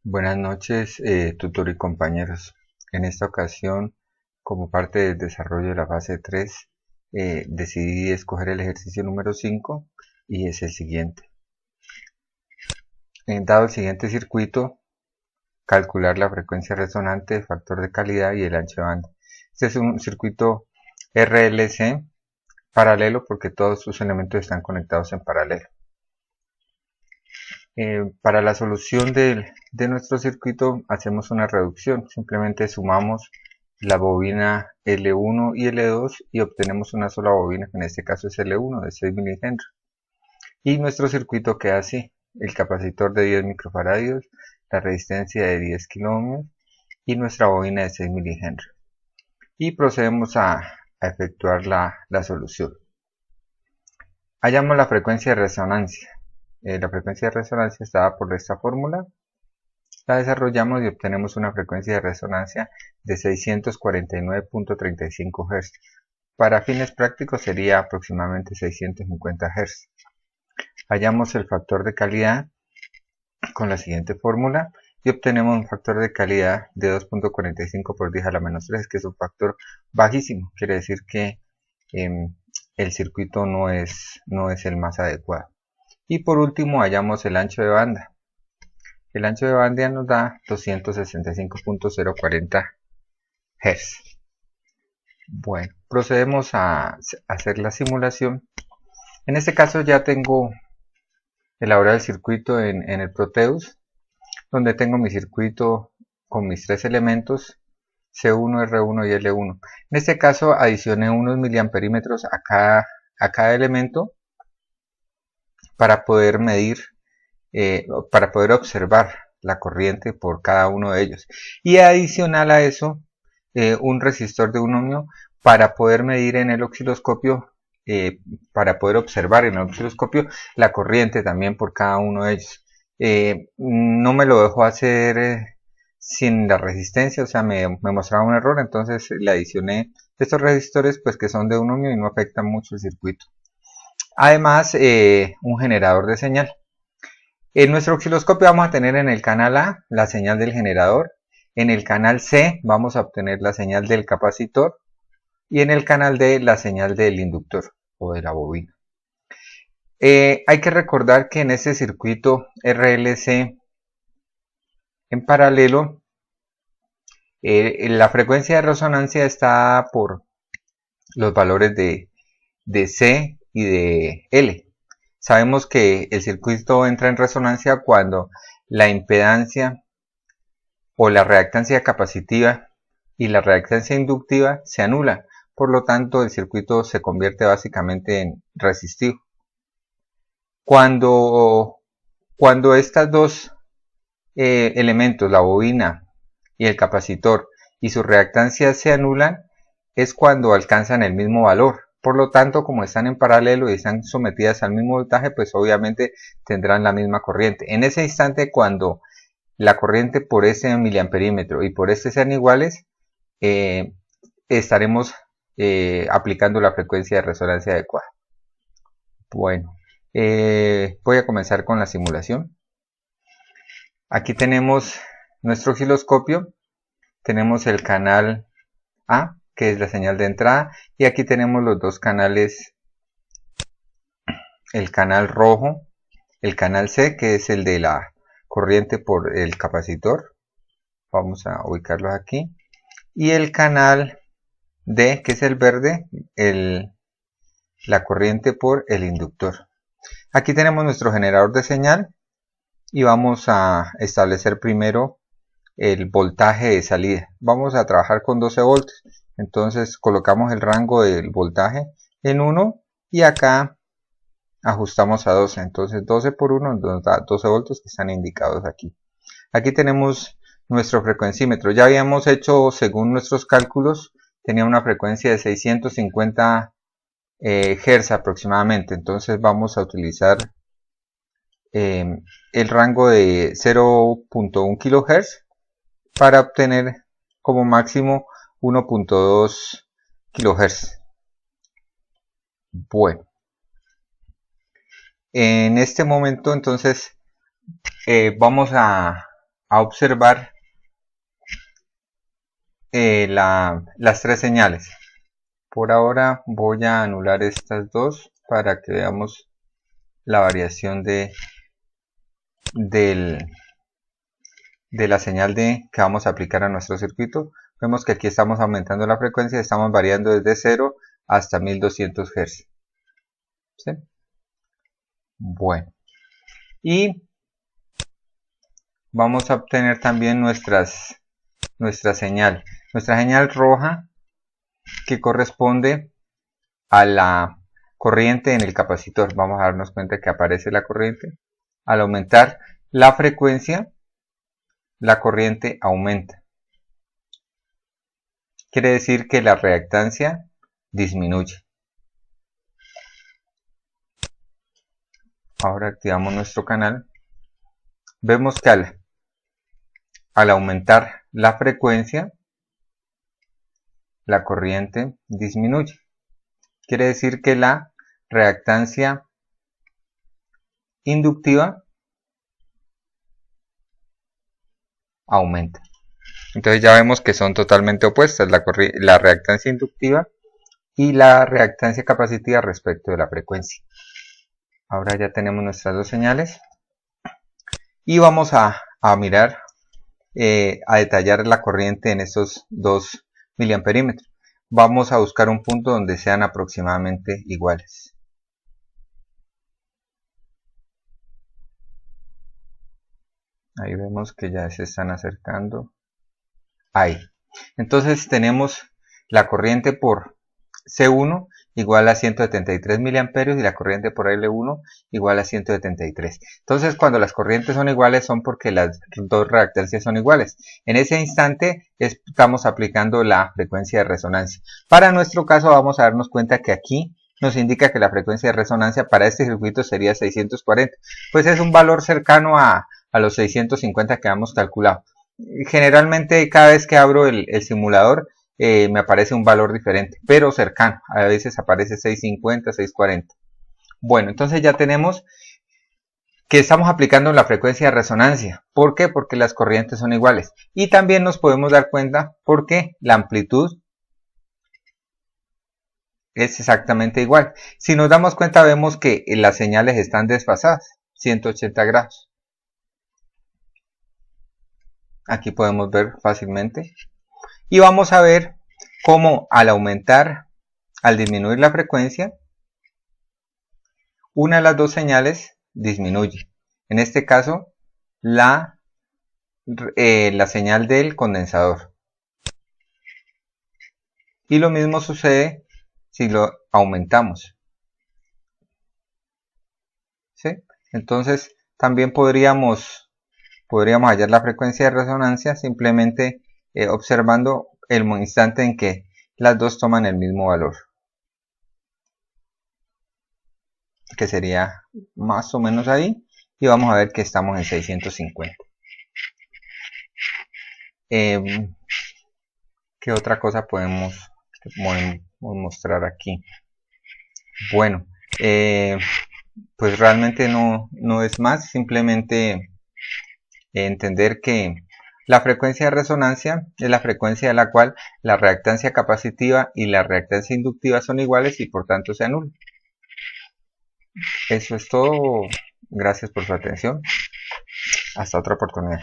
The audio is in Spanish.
Buenas noches, tutor y compañeros. En esta ocasión, como parte del desarrollo de la fase 3, decidí escoger el ejercicio número 5 y es el siguiente. Dado el siguiente circuito, calcular la frecuencia resonante, el factor de calidad y el ancho de banda. Este es un circuito RLC paralelo porque todos sus elementos están conectados en paralelo. Para la solución de nuestro circuito hacemos una reducción, simplemente sumamos la bobina L1 y L2 y obtenemos una sola bobina, que en este caso es L1 de 6 mH. Y nuestro circuito queda así: el capacitor de 10 microfaradios, la resistencia de 10 kΩ y nuestra bobina de 6 mH. Y procedemos a efectuar la solución. Hallamos la frecuencia de resonancia. La frecuencia de resonancia está dada por esta fórmula. La desarrollamos y obtenemos una frecuencia de resonancia de 649.35 Hz. Para fines prácticos sería aproximadamente 650 Hz. Hallamos el factor de calidad con la siguiente fórmula y obtenemos un factor de calidad de 2.45 por 10 a la menos 3, que es un factor bajísimo. Quiere decir que el circuito no es el más adecuado. Y por último hallamos el ancho de banda. El ancho de banda nos da 265.040 Hz. Bueno, procedemos a hacer la simulación. En este caso ya tengo elaborado el circuito en el Proteus, donde tengo mi circuito con mis tres elementos C1, R1 y L1. En este caso adicioné unos miliamperímetros a cada elemento para poder medir, para poder observar la corriente por cada uno de ellos. Y adicional a eso, un resistor de 1 ohmio para poder medir en el osciloscopio, para poder observar en el osciloscopio la corriente también por cada uno de ellos. No me lo dejó hacer sin la resistencia, o sea, me mostraba un error, entonces le adicioné estos resistores, pues que son de 1 ohmio y no afectan mucho el circuito. Además, un generador de señal. En nuestro osciloscopio vamos a tener en el canal A la señal del generador, en el canal C vamos a obtener la señal del capacitor y en el canal D la señal del inductor o de la bobina. Hay que recordar que en este circuito RLC en paralelo, la frecuencia de resonancia está por los valores de C y de L. Sabemos que el circuito entra en resonancia cuando la impedancia o la reactancia capacitiva y la reactancia inductiva se anulan. Por lo tanto, el circuito se convierte básicamente en resistivo. Cuando estos dos elementos, la bobina y el capacitor, y su reactancia se anulan, es cuando alcanzan el mismo valor. Por lo tanto, como están en paralelo y están sometidas al mismo voltaje, pues obviamente tendrán la misma corriente. En ese instante, cuando la corriente por ese miliamperímetro y por este sean iguales, estaremos aplicando la frecuencia de resonancia adecuada. Bueno, voy a comenzar con la simulación. Aquí tenemos nuestro osciloscopio, tenemos el canal A, que es la señal de entrada, y aquí tenemos los dos canales, el canal rojo, el canal C, que es el de la corriente por el capacitor, vamos a ubicarlos aquí, y el canal D, que es el verde, la corriente por el inductor. Aquí tenemos nuestro generador de señal y vamos a establecer primero el voltaje de salida. Vamos a trabajar con 12 voltios, entonces colocamos el rango del voltaje en 1 y acá ajustamos a 12, entonces 12 por 1 nos da 12 voltios que están indicados aquí. Aquí tenemos nuestro frecuencímetro, ya habíamos hecho, según nuestros cálculos, tenía una frecuencia de 650 Hz aproximadamente, entonces vamos a utilizar el rango de 0.1 kHz para obtener como máximo 1.2 kHz. Bueno, en este momento entonces vamos a a observar las tres señales. Por ahora voy a anular estas dos para que veamos la variación de la señal que vamos a aplicar a nuestro circuito. Vemos que aquí estamos aumentando la frecuencia, estamos variando desde 0 hasta 1200 Hz. ¿Sí? Bueno, y vamos a obtener también nuestra señal roja, que corresponde a la corriente en el capacitor. Vamos a darnos cuenta que aparece la corriente. Al aumentar la frecuencia, la corriente aumenta. Quiere decir que la reactancia disminuye. Ahora activamos nuestro canal. Vemos que al aumentar la frecuencia, la corriente disminuye. Quiere decir que la reactancia inductiva aumenta. Entonces ya vemos que son totalmente opuestas la reactancia inductiva y la reactancia capacitiva respecto de la frecuencia. Ahora ya tenemos nuestras dos señales y vamos a mirar, a detallar la corriente en estos 2 miliamperímetros. Vamos a buscar un punto donde sean aproximadamente iguales. Ahí vemos que ya se están acercando. Ahí. Entonces tenemos la corriente por C1 igual a 173 miliamperios y la corriente por L1 igual a 173. Entonces cuando las corrientes son iguales son porque las dos reactancias son iguales. En ese instante estamos aplicando la frecuencia de resonancia. Para nuestro caso vamos a darnos cuenta que aquí nos indica que la frecuencia de resonancia para este circuito sería 640. Pues es un valor cercano a los 650 que hemos calculado. Generalmente cada vez que abro el simulador me aparece un valor diferente, pero cercano. A veces aparece 650, 640. Bueno, entonces ya tenemos que estamos aplicando la frecuencia de resonancia. ¿Por qué? Porque las corrientes son iguales. Y también nos podemos dar cuenta porque la amplitud es exactamente igual. Si nos damos cuenta vemos que las señales están desfasadas, 180 grados. Aquí podemos ver fácilmente. Y vamos a ver cómo al disminuir la frecuencia, una de las dos señales disminuye. En este caso, la señal del condensador. Y lo mismo sucede si lo aumentamos. ¿Sí? Entonces, también podríamos hallar la frecuencia de resonancia simplemente observando el instante en que las dos toman el mismo valor, que sería más o menos ahí, y vamos a ver que estamos en 650. ¿Qué otra cosa podemos mostrar aquí? Bueno, pues realmente no es más, simplemente entender que la frecuencia de resonancia es la frecuencia de la cual la reactancia capacitiva y la reactancia inductiva son iguales y por tanto se anulan. Eso es todo. Gracias por su atención. Hasta otra oportunidad.